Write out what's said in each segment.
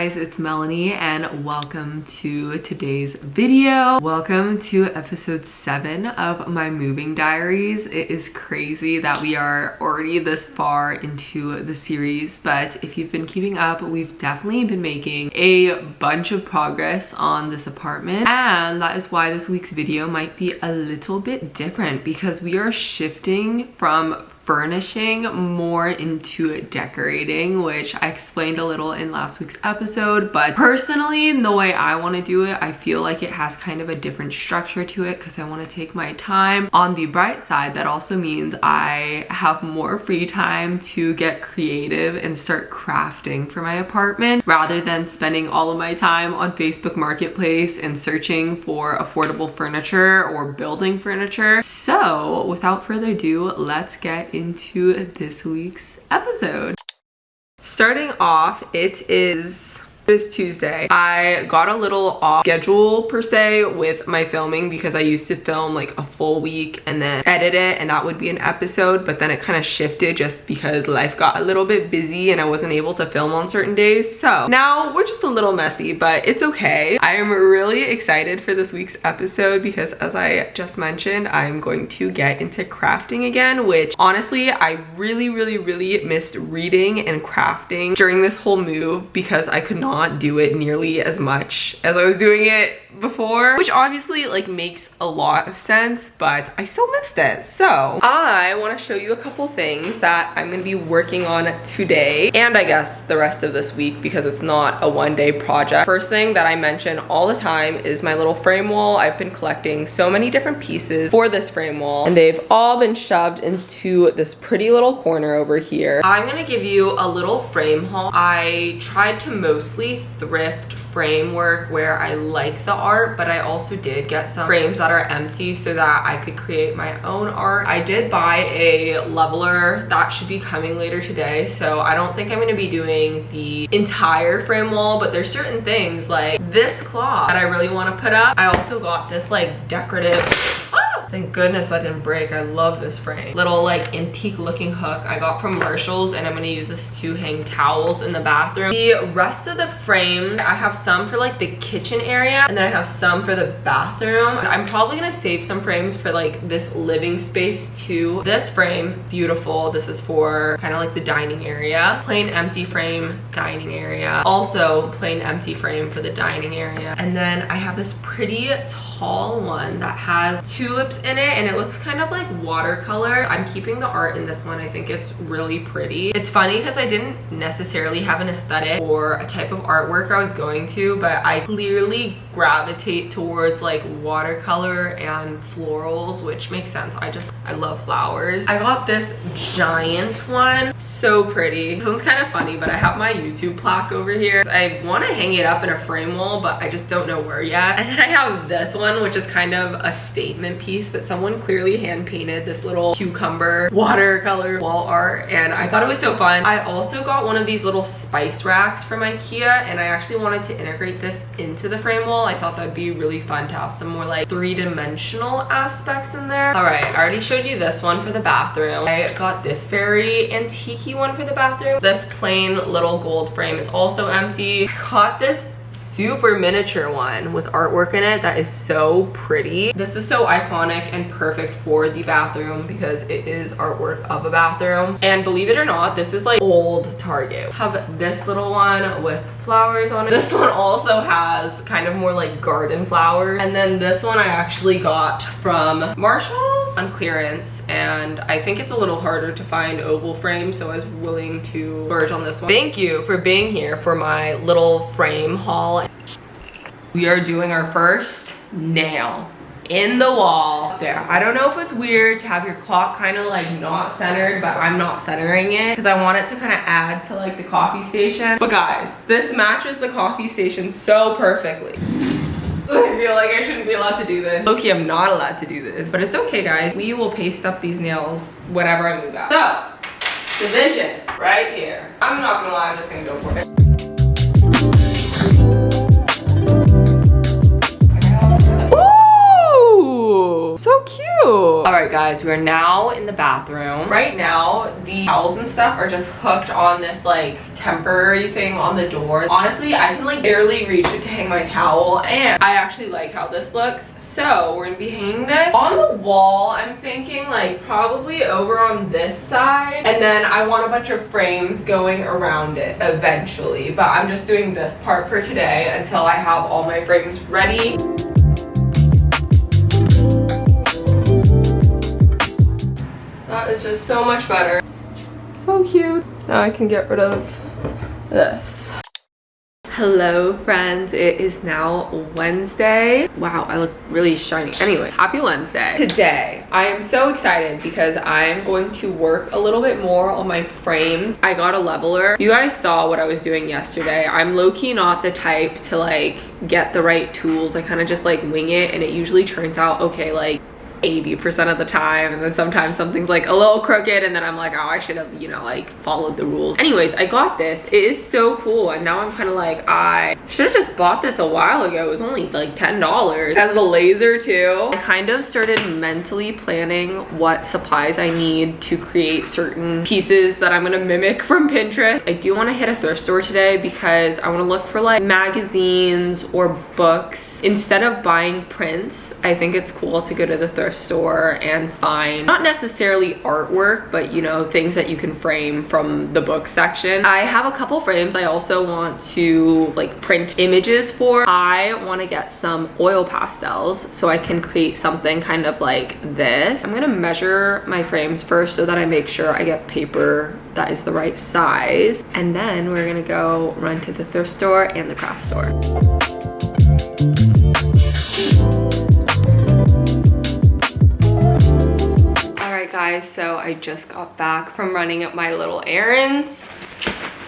guys, it's Melanie and welcome to today's video. Welcome to episode 7 of my moving diaries. It is crazy that we are already this far into the series, but if you've been keeping up, we've definitely been making a bunch of progress on this apartment, and that is why this week's video might be a little bit different because we are shifting from furnishing more into decorating, which I explained a little in last week's episode. But personally, the way I want to do it, I feel like it has kind of a different structure to it because I want to take my time. On the bright side, that also means I have more free time to get creative and start crafting for my apartment rather than spending all of my time on Facebook Marketplace and searching for affordable furniture or building furniture. So without further ado, let's get into this week's episode. Starting off, it is Tuesday. I got a little off schedule per se with my filming because I used to film like a full week and then edit it and that would be an episode, but then it kind of shifted just because life got a little bit busy and I wasn't able to film on certain days. So now we're just a little messy, but it's okay. I am really excited for this week's episode because, as I just mentioned, I'm going to get into crafting again, which honestly I really missed reading and crafting during this whole move because I could not do it nearly as much as I was doing it before, which obviously like makes a lot of sense, but I still missed it. So I want to show you a couple things that I'm going to be working on today and I guess the rest of this week because it's not a one-day project. First thing that I mention all the time is my little frame wall. I've been collecting so many different pieces for this frame wall and they've all been shoved into this pretty little corner over here. I'm going to give you a little frame haul. I tried to mostly thrift framework where I like the art, but I also did get some frames that are empty so that I could create my own art. I did buy a leveler that should be coming later today, so I don't think I'm going to be doing the entire frame wall, but there's certain things like this cloth that I really want to put up. I also got this like decorative, thank goodness that didn't break. I love this frame. Little like antique looking hook I got from Marshall's, and I'm gonna use this to hang towels in the bathroom. The rest of the frame, I have some for like the kitchen area and then I have some for the bathroom. I'm probably gonna save some frames for like this living space too. This frame, beautiful. This is for kind of like the dining area. Plain empty frame, dining area. Also plain empty frame for the dining area. And then I have this pretty tall one that has tulips in it and it looks kind of like watercolor. I'm keeping the art in this one. I think it's really pretty. It's funny because I didn't necessarily have an aesthetic or a type of artwork I was going to, but I clearly gravitate towards like watercolor and florals, which makes sense. I love flowers. I got this giant one, so pretty. This one's kind of funny, but I have my YouTube plaque over here. I want to hang it up in a frame wall, but I just don't know where yet. And then I have this one, which is kind of a statement piece, but someone clearly hand painted this little cucumber watercolor wall art and I thought it was so fun. I also got one of these little spice racks from IKEA and I actually wanted to integrate this into the frame wall. I thought that'd be really fun to have some more like three-dimensional aspects in there. All right, I already showed you this one for the bathroom. I got this very antique-y one for the bathroom. This plain little gold frame is also empty. I got this super miniature one with artwork in it that is so pretty. This is so iconic and perfect for the bathroom because it is artwork of a bathroom. And believe it or not, this is like old Target. I have this little one with flowers on it. This one also has kind of more like garden flowers. And then this one I actually got from Marshall's on clearance and I think it's a little harder to find oval frames, so I was willing to splurge on this one. Thank you for being here for my little frame haul. We are doing our first nail in the wall there. I don't know if it's weird to have your clock kind of like not centered, but I'm not centering it because I want it to kind of add to like the coffee station. But guys, this matches the coffee station so perfectly. I feel like I shouldn't be allowed to do this. Okay, I'm not allowed to do this, but it's okay guys. We will paste up these nails whenever I move out. So, division right here. I'm not gonna lie, I'm just gonna go for it. So cute. All right, guys, we're now in the bathroom. Right now, the towels and stuff are just hooked on this like temporary thing on the door. Honestly, I can like barely reach it to hang my towel, and I actually like how this looks. So we're gonna be hanging this on the wall. I'm thinking like probably over on this side, and then I want a bunch of frames going around it eventually, but I'm just doing this part for today until I have all my frames ready. That is just so much better. So cute. Now I can get rid of this. Hello friends, it is now Wednesday. Wow, I look really shiny. Anyway, happy Wednesday. Today, I am so excited because I'm going to work a little bit more on my frames. I got a leveler. You guys saw what I was doing yesterday. I'm low-key not the type to like get the right tools. I kind of just like wing it, and it usually turns out okay like 80% of the time, and then sometimes something's like a little crooked, and then I'm like, oh, I should have, you know, like followed the rules. Anyways, I got this. It is so cool, and now I'm kind of like, I should have just bought this a while ago. It was only like $10. It has the laser too. I kind of started mentally planning what supplies I need to create certain pieces that I'm gonna mimic from Pinterest. I do want to hit a thrift store today because I want to look for like magazines or books. Instead of buying prints, I think it's cool to go to the thrift store and find not necessarily artwork, but you know, things that you can frame from the book section. I have a couple frames I also want to like print images for. I want to get some oil pastels so I can create something kind of like this. I'm gonna measure my frames first so that I make sure I get paper that is the right size, and then we're gonna go run to the thrift store and the craft store. Guys, so I just got back from running up my little errands.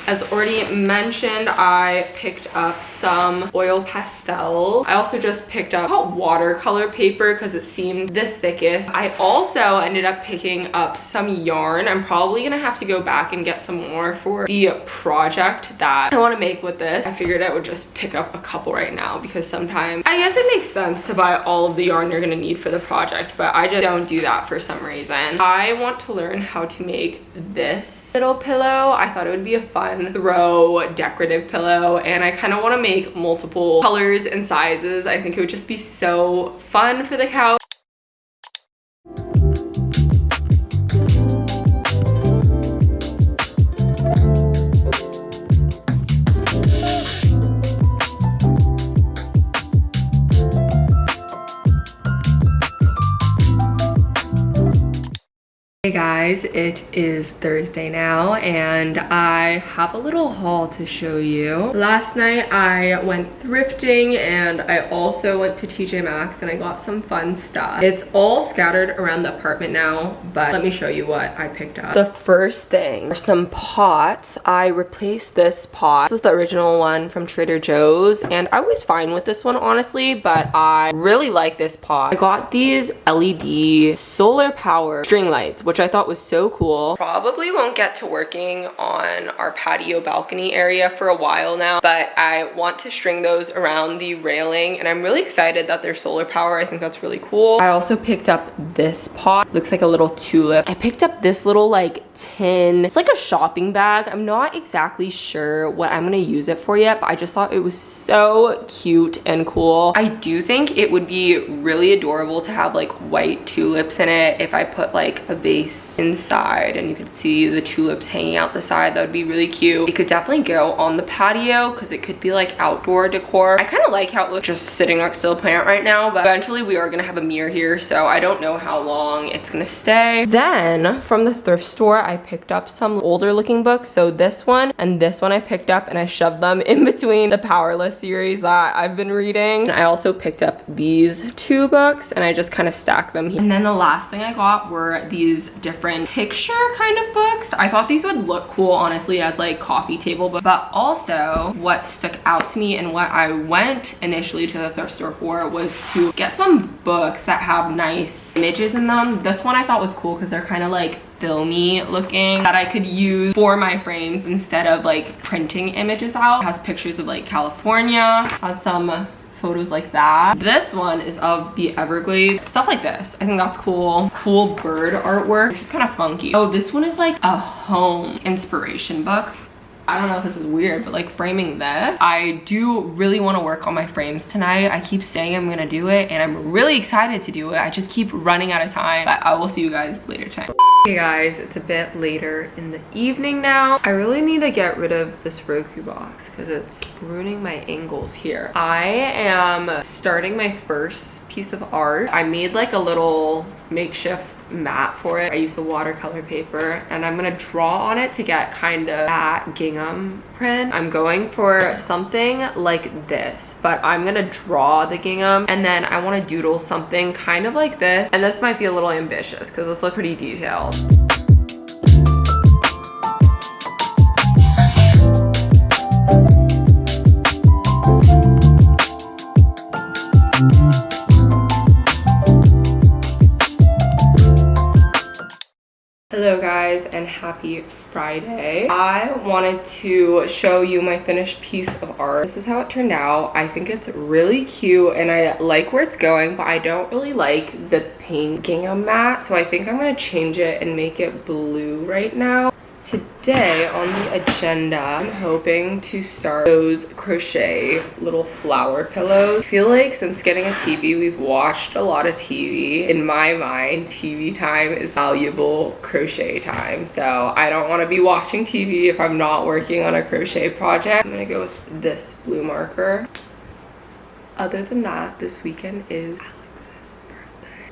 As already mentioned, I picked up some oil pastels. I also just picked up watercolor paper because it seemed the thickest. I also ended up picking up some yarn. I'm probably gonna have to go back and get some more for the project that I want to make with this. I figured I would just pick up a couple right now because sometimes I guess it makes sense to buy all of the yarn you're gonna need for the project, but I just don't do that for some reason. I want to learn how to make this little pillow. I thought it would be a fun throw decorative pillow, and I kind of want to make multiple colors and sizes. I think it would just be so fun for the couch. Hey guys, it is Thursday now, and I have a little haul to show you. Last night I went thrifting, and I also went to TJ Maxx and I got some fun stuff. It's all scattered around the apartment now, but let me show you what I picked up. The first thing are some pots. I replaced this pot. This is the original one from Trader Joe's, and I was fine with this one honestly, but I really like this pot. I got these LED solar power string lights, which I thought was so cool. Probably won't get to working on our patio balcony area for a while now, but I want to string those around the railing, and I'm really excited that they're solar power. I think that's really cool. I also picked up this pot. Looks like a little tulip. I picked up this little like tin. It's like a shopping bag. I'm not exactly sure what I'm gonna use it for yet, but I just thought it was so cute and cool. I do think it would be really adorable to have like white tulips in it if I put like a vase inside and you could see the tulips hanging out the side. That would be really cute. It could definitely go on the patio because it could be like outdoor decor. I kind of like how it looks just sitting next to the plant right now, but eventually we are gonna have a mirror here, so I don't know how long it's gonna stay. Then from the thrift store, I picked up some older looking books. So this one and this one I picked up, and I shoved them in between the Powerless series that I've been reading. I also picked up these two books, and I just kind of stacked them here. And then the last thing I got were these different picture kind of books. I thought these would look cool honestly as like coffee table books, but also what stuck out to me and what I went initially to the thrift store for was to get some books that have nice images in them. This one I thought was cool because they're kind of like filmy looking, that I could use for my frames instead of like printing images out. It has pictures of like California, has some photos like that. This one is of the Everglades, stuff like this. I think that's cool. Cool bird artwork, which is kind of funky. Oh, this one is like a home inspiration book. I don't know if this is weird, but like framing this. I do really want to work on my frames tonight. I keep saying I'm gonna do it and I'm really excited to do it. I just keep running out of time, but I will see you guys later tonight. Hey guys, it's a bit later in the evening now. I really need to get rid of this Roku box because it's ruining my angles here. I am starting my first piece of art. I made like a little makeshift mat for it. I used the watercolor paper and I'm gonna draw on it to get kind of that gingham print. I'm going for something like this, but I'm gonna draw the gingham and then I want to doodle something kind of like this. And this might be a little ambitious because this looks pretty detailed. Hello guys and happy Friday. I wanted to show you my finished piece of art. This is how it turned out. I think it's really cute and I like where it's going, but I don't really like the pink gingham mat, so I think I'm gonna change it and make it blue right now. Today on the agenda, I'm hoping to start those crochet little flower pillows. I feel like since getting a TV, we've watched a lot of TV. In my mind, TV time is valuable crochet time. So I don't want to be watching TV if I'm not working on a crochet project. I'm gonna go with this blue marker. Other than that, this weekend is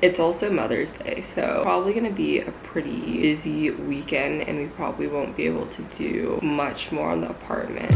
it's also Mother's Day, so probably gonna be a pretty busy weekend and we probably won't be able to do much more on the apartment.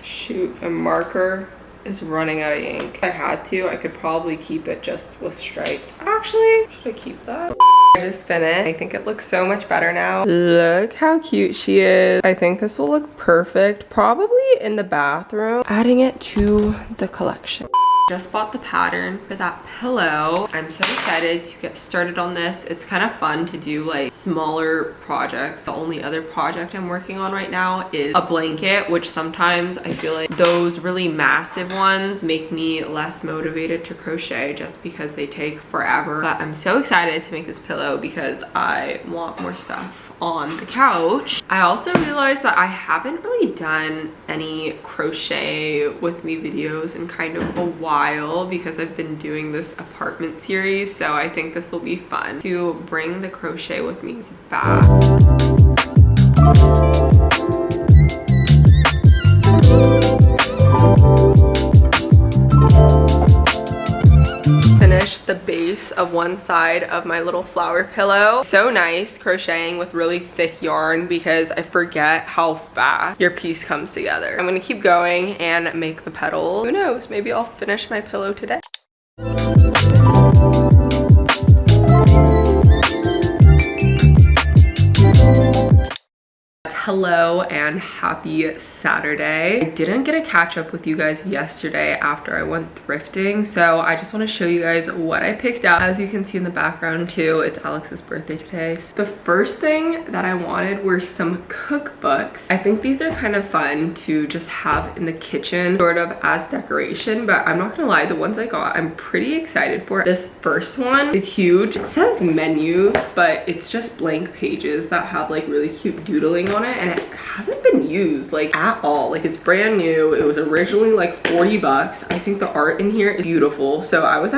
Shoot, my marker is running out of ink. If I had to, I could probably keep it just with stripes. Actually, should I keep that? I just finished. I think it looks so much better now. Look how cute she is. I think this will look perfect, probably in the bathroom. Adding it to the collection. Just bought the pattern for that pillow. I'm so excited to get started on this. It's kind of fun to do like smaller projects. The only other project I'm working on right now is a blanket, which sometimes I feel like those really massive ones make me less motivated to crochet just because they take forever. But I'm so excited to make this pillow because I want more stuff on the couch. I also realized that I haven't really done any crochet with me videos in kind of a while because I've been doing this apartment series, so I think this will be fun to bring the crochet with me back. Finished the base of one side of my little flower pillow. So nice crocheting with really thick yarn because I forget how fast your piece comes together. I'm gonna keep going and make the petal. Who knows, maybe I'll finish my pillow today. Hello and happy Saturday. I didn't get a catch up with you guys yesterday after I went thrifting, so I just want to show you guys what I picked up. As you can see in the background too, it's Alex's birthday today. So the first thing that I wanted were some cookbooks. I think these are kind of fun to just have in the kitchen sort of as decoration, but I'm not gonna lie, the ones I got I'm pretty excited for. This first one is huge. It says menus, but it's just blank pages that have like really cute doodling on it, and it hasn't been used like at all. Like it's brand new. It was originally like 40 bucks. I think the art in here is beautiful, so I was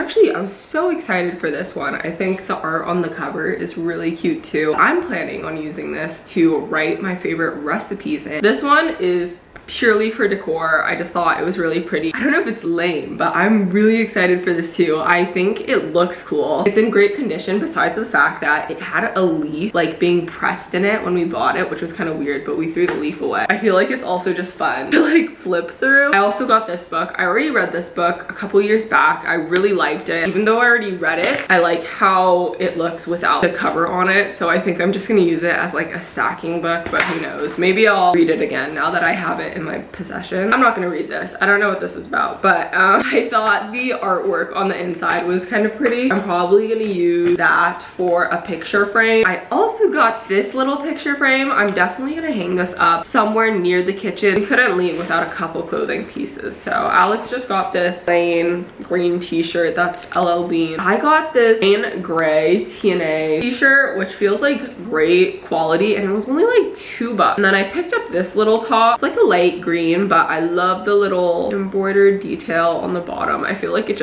so excited for this one. I think the art on the cover is really cute too. I'm planning on using this to write my favorite recipes in. This one is purely for decor. I just thought it was really pretty. I don't know if it's lame, but I'm really excited for this too. I think it looks cool. It's in great condition besides the fact that it had a leaf like being pressed in it when we bought it, which was kind of weird, but we threw the leaf away. I feel like it's also just fun to like flip through. I also got this book. I already read this book a couple years back. I really liked it. Even though I already read it, I like how it looks without the cover on it. So I think I'm just gonna use it as like a stacking book, but who knows? Maybe I'll read it again now that I have it in my possession. I'm not gonna read this. I don't know what this is about, but I thought the artwork on the inside was kind of pretty. I'm probably gonna use that for a picture frame. I also got this little picture frame. I'm definitely gonna hang this up somewhere near the kitchen. We couldn't leave without a couple clothing pieces. So Alex just got this plain green t-shirt that's LL Bean. I got this plain gray TNA t-shirt, which feels like great quality, and it was only like $2. And then I picked up this little top. It's like a light green, but I love the little embroidered detail on the bottom. I feel like it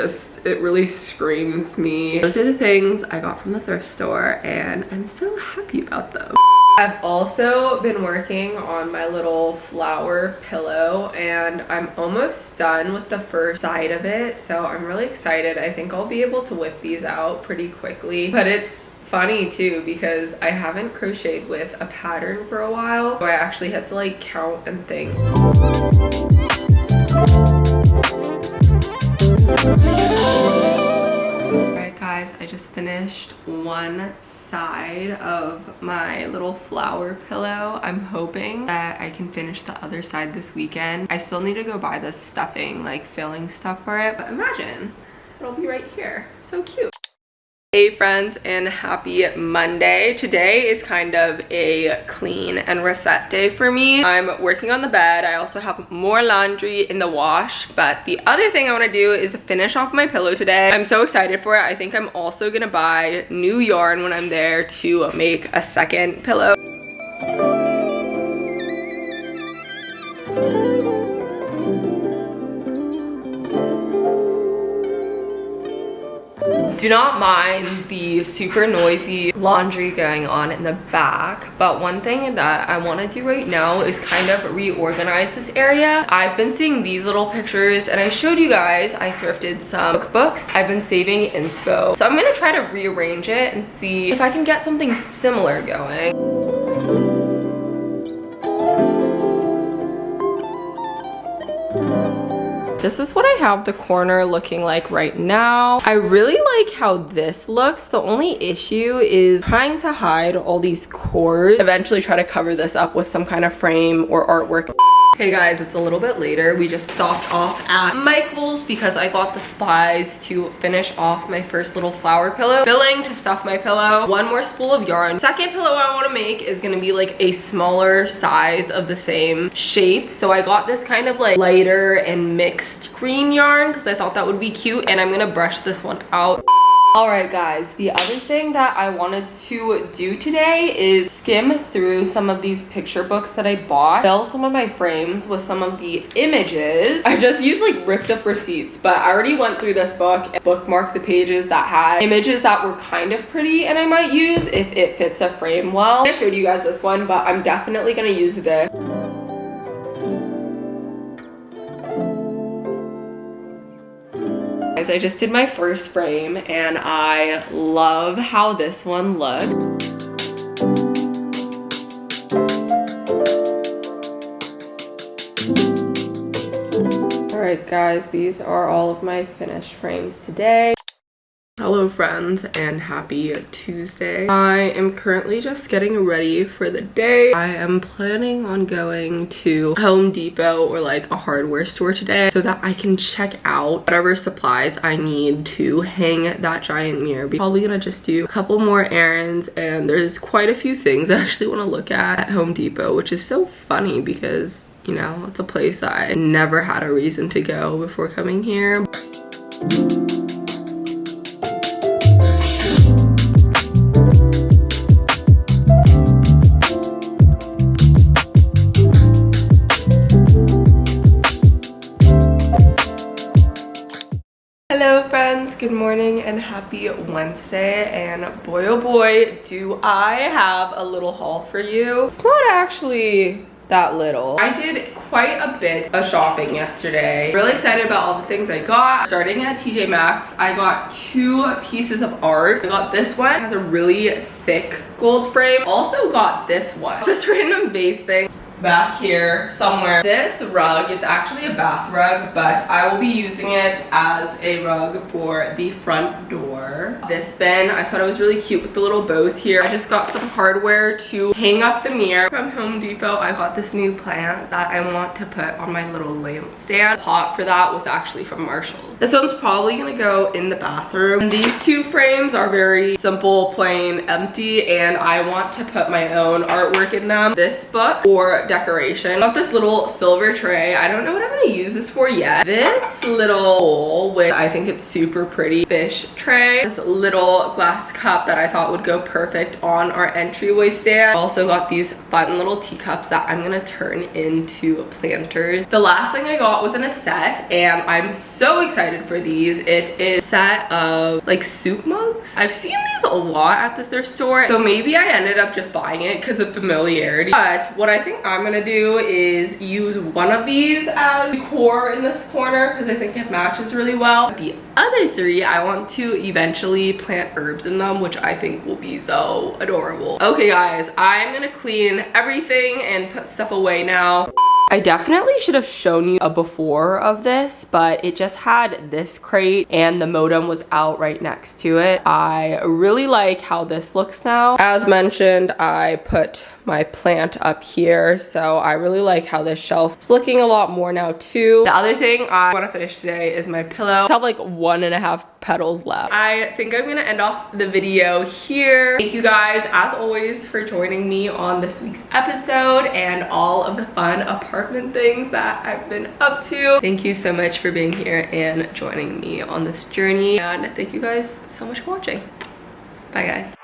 really screams me. Those are the things I got from the thrift store, and I'm so happy about them. I've also been working on my little flower pillow, and I'm almost done with the first side of it, so I'm really excited. I think I'll be able to whip these out pretty quickly, but it's funny too because I haven't crocheted with a pattern for a while, so I actually had to like count and think. Alright guys, I just finished one side of my little flower pillow. I'm hoping that I can finish the other side this weekend. I still need to go buy the stuffing, like filling stuff for it, but imagine, it'll be right here. So cute. Hey friends, and happy Monday. Today is kind of a clean and reset day for me. I'm working on the bed. I also have more laundry in the wash, but the other thing I want to do is finish off my pillow today. I'm so excited for it. I think I'm also gonna buy new yarn when I'm there to make a second pillow. Do not mind the super noisy laundry going on in the back, but one thing that I want to do right now is kind of reorganize this area. I've been seeing these little pictures, and I showed you guys I thrifted some cookbooks I've been saving inspo. So I'm gonna try to rearrange it and see if I can get something similar going. This is what I have the corner looking like right now. I really like how this looks. The only issue is trying to hide all these cords. Eventually try to cover this up with some kind of frame or artwork. Hey guys, it's a little bit later. We just stopped off at Michael's because I got the supplies to finish off my first little flower pillow. Filling to stuff my pillow. One more spool of yarn. Second pillow I want to make is going to be like a smaller size of the same shape. So I got this kind of like lighter and mixed green yarn because I thought that would be cute, and I'm going to brush this one out. Alright guys, the other thing that I wanted to do today is skim through some of these picture books that I bought, fill some of my frames with some of the images. I just used like ripped up receipts, but I already went through this book and bookmarked the pages that had images that were kind of pretty and I might use if it fits a frame well. I showed you guys this one, but I'm definitely gonna use this. I just did my first frame and I love how this one looks. Alright guys, these are all of my finished frames today. Hello friends, and happy Tuesday. I am currently just getting ready for the day. I am planning on going to Home Depot or like a hardware store today so that I can check out whatever supplies I need to hang that giant mirror. Probably gonna just do a couple more errands, and there's quite a few things I actually want to look at Home Depot, which is so funny because, you know, it's a place I never had a reason to go before coming here. Hello friends, good morning and happy Wednesday, and boy oh boy do I have a little haul for you. It's not actually that little. I did quite a bit of shopping yesterday. Really excited about all the things I got. Starting at TJ Maxx, I got 2 pieces of art. I got this one, it has a really thick gold frame. Also got this one, this random vase thing. back here somewhere. This rug, it's actually a bath rug, but I will be using it as a rug for the front door. This bin, I thought it was really cute with the little bows here. I just got some hardware to hang up the mirror from Home Depot. I got this new plant that I want to put on my little lamp stand. Pot for that was actually from Marshall. This one's probably gonna go in the bathroom. And these two frames are very simple, plain, empty, and I want to put my own artwork in them. This book for decoration. I got this little silver tray. I don't know what I'm gonna use this for yet. This little bowl, which I think it's super pretty, fish tray. This little glass cup that I thought would go perfect on our entryway stand. I also got these fun little teacups that I'm gonna turn into planters. The last thing I got was in a set, and I'm so excited for these. It is a set of like soup mugs. I've seen these a lot at the thrift store, so maybe I ended up just buying it because of familiarity. But what I think I'm gonna do is use one of these as decor in this corner because I think it matches really well. The other three, I want to eventually plant herbs in them, which I think will be so adorable. Okay guys, I'm gonna clean everything and put stuff away now. I definitely should have shown you a before of this, but it just had this crate and the modem was out right next to it. I really like how this looks now. As mentioned, I put my plant up here, so I really like how this shelf is looking a lot more now too. The other thing I want to finish today is my pillow. I have like 1.5 petals left. I think I'm gonna end off the video here. Thank you guys, as always, for joining me on this week's episode and all of the fun apartment things that I've been up to. Thank you so much for being here and joining me on this journey, and thank you guys so much for watching. Bye guys.